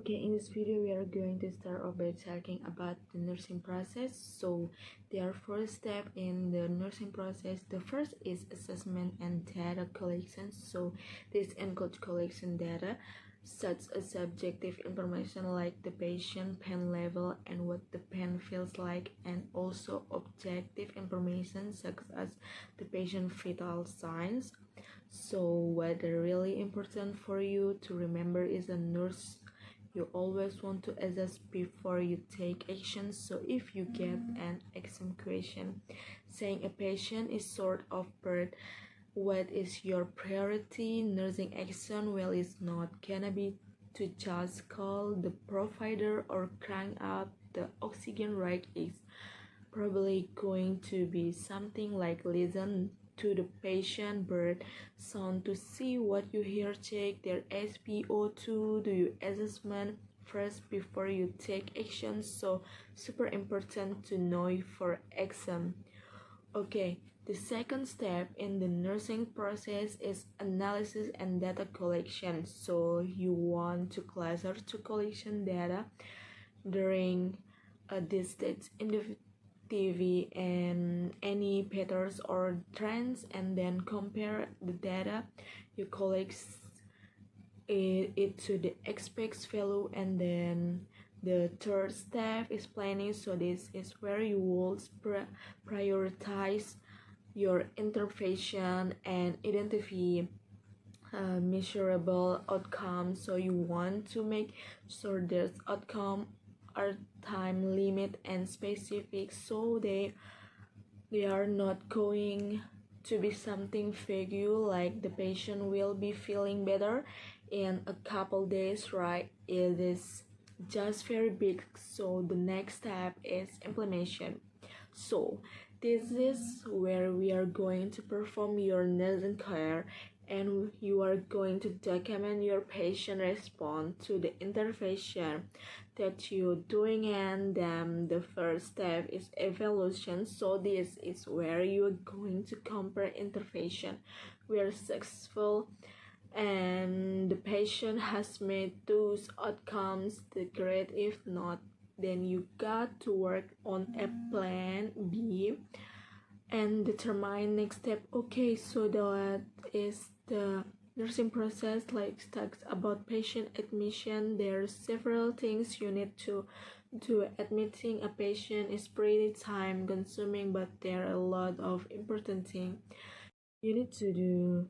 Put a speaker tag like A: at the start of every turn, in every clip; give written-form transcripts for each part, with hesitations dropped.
A: Okay, in this video we are going to start off by talking about the nursing process. So there are four steps in the nursing process. The first is assessment and data collection. So this includes collection data such as subjective information like the patient pain level and what the pain feels like, and also objective information such as the patient vital signs. So what is really important for you to remember is a nurse, you always want to assess before you take action. So if you get an exam question saying a patient is sort of bird, what is your priority? Nursing action? Well, it's not gonna be to just call the provider or crank up the oxygen rate. It's probably going to be something like listen to the patient bird sound to see what you hear, check their SpO2, do your assessment first before you take action. So super important to know for exam. Okay, the second step in the nursing process is analysis and data collection. So you want to cluster to collection data during this stage in the TV and any patterns or trends, and then compare the data you collect it to the expected value. And then the third step is planning. So this is where you will prioritize your intervention and identify measurable outcomes. So you want to make sure this outcome are time limit and specific, so they are not going to be something vague like the patient will be feeling better in a couple days, right? It is just very big. So the next step is implementation. So this is where we are going to perform your nursing care, and you are going to document your patient response to the intervention that you're doing. And then the first step is evaluation. So this is where you're going to compare intervention where successful and the patient has made those outcomes the great. If not, then you got to work on a plan B and determine next step. Okay, so that is the nursing process. Like talks about patient admission, there are several things you need to do. Admitting a patient is pretty time consuming, but there are a lot of important things you need to do,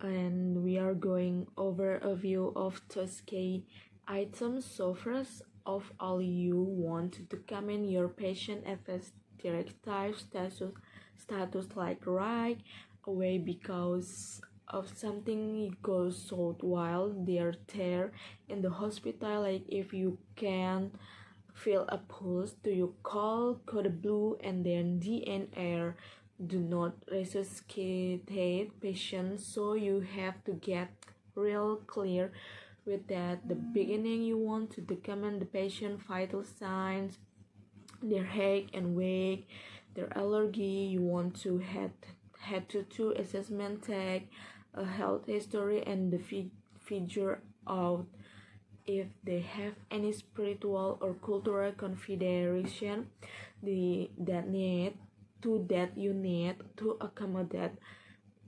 A: and we are going over a view of those key items. So first of all, you want to document your patient FS directive status like right away because of something goes south while they're there in the hospital. Like if you can feel a pulse, do you call code blue and then DNR? Do not resuscitate patients. So you have to get real clear with that. The beginning, you want to document the patient vital signs, their headache and wake, their allergy. You want to head to assessment tag, a health history, and the figure out if they have any spiritual or cultural consideration that you need to accommodate.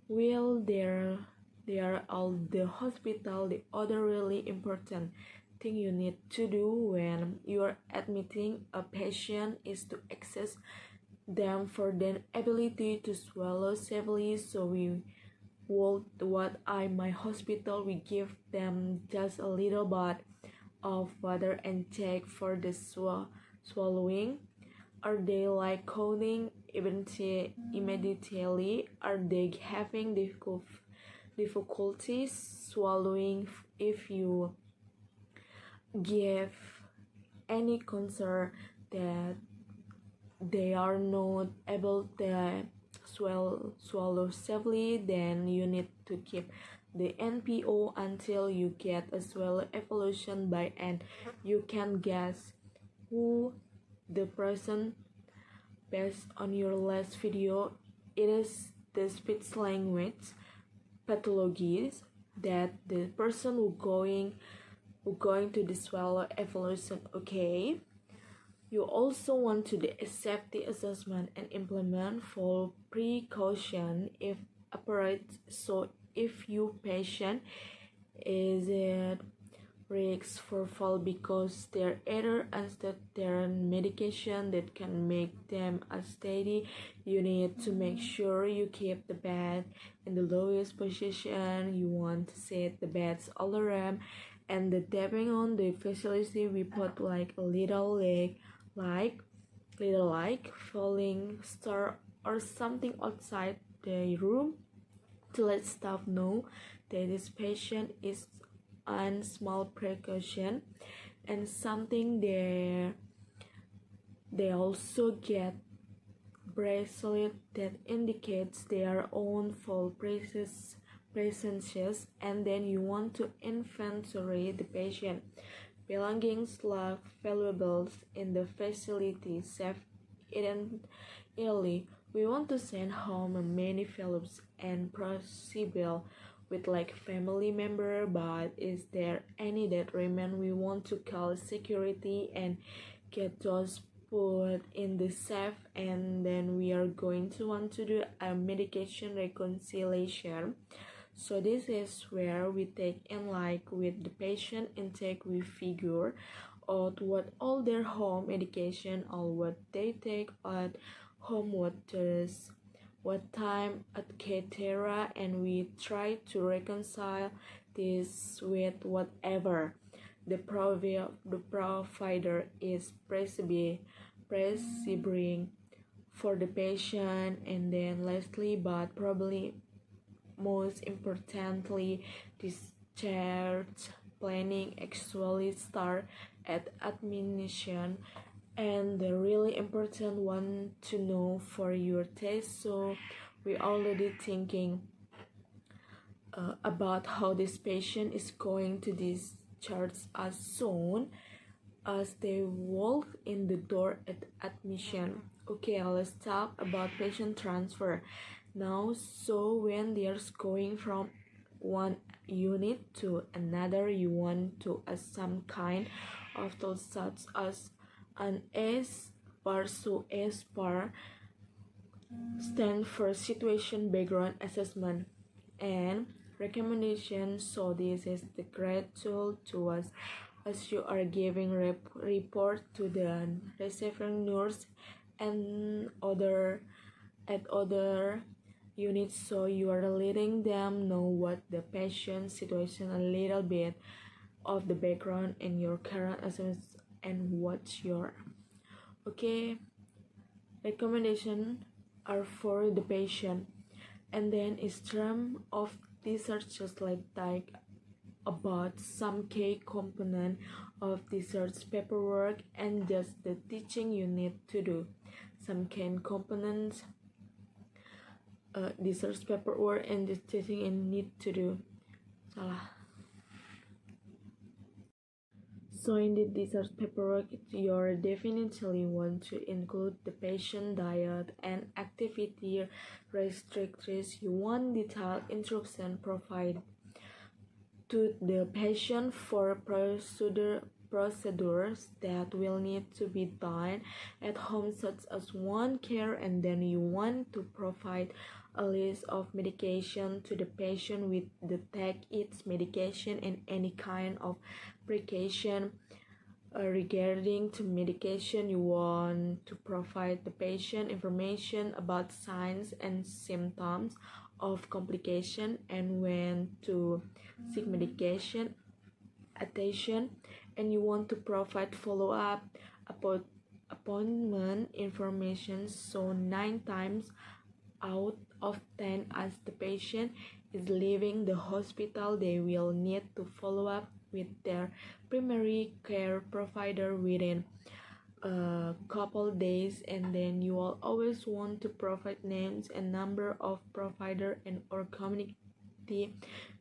A: Well, they are all the hospital. The other really important thing you need to do when you are admitting a patient is to assess them for their ability to swallow safely. So my hospital, we give them just a little bit of water and check for the swallowing. Are they like coding immediately? Are they having difficulties swallowing? If you give any concern that they are not able to swallow safely, then you need to keep the NPO until you get a swallow evolution by, and you can guess who the person based on your last video. It is the speech language pathologies that the person who going we're going to the swallow evolution. Okay, you also want to accept the assessment and implement full precaution if appropriate. So if your patient is at risk for fall because they're either unsteady medication that can make them unsteady, you need to make sure you keep the bed in the lowest position. You want to set the bed's alarm, and depending on the facility, we put like a little like falling star or something outside the room to let staff know that this patient is on small precaution. And something they also get bracelet that indicates their own full presences, and then you want to inventory the patient belongings like valuables in the facility safe ideally. We want to send home many valuables and possible with like family member, but is there any that remain? We want to call security and get those put in the safe, and then we are going to want to do a medication reconciliation. So this is where we take in like with the patient intake, we figure out what all their home medication or what they take at home, what time, etc. And we try to reconcile this with whatever the provider is prescribing for the patient. And then lastly, but probably most importantly, discharge planning actually start at admission, and the really important one to know for your test. So we already thinking about how this patient is going to discharge as soon as they walk in the door at admission. Okay, let's talk about patient transfer now. So when they're going from one unit to another, you want to add some kind of tools such as an S bar. So S bar stand for situation background assessment and recommendation. So this is the great tool to us as you are giving report to the receiving nurse and other units, so you are letting them know what the patient situation, a little bit of the background and your current assessment and what's your recommendation are for the patient. And then is term of research, just like about some key component of research paperwork and just the teaching you need to do. Some key components research paperwork and the teaching you need to do. So in the research paperwork, you definitely want to include the patient diet and activity restrictions. You want detailed instruction provided to the patient for procedures that will need to be done at home, such as wound care. And then you want to provide a list of medication to the patient with the take its medication and any kind of precaution regarding to medication. You want to provide the patient information about signs and symptoms of complication and when to seek medication attention. And you want to provide follow-up appointment information. So 9 times out of 10 as the patient is leaving the hospital, they will need to follow up with their primary care provider within a couple days. And then you will always want to provide names and number of provider and or community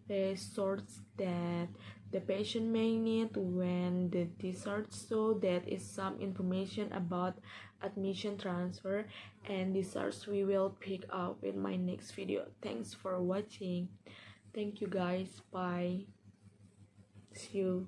A: resources that the patient may need when the discharge. So that is some information about admission, transfer, and discharge we will pick up in my next video. Thanks for watching. Thank you guys. Bye. See you.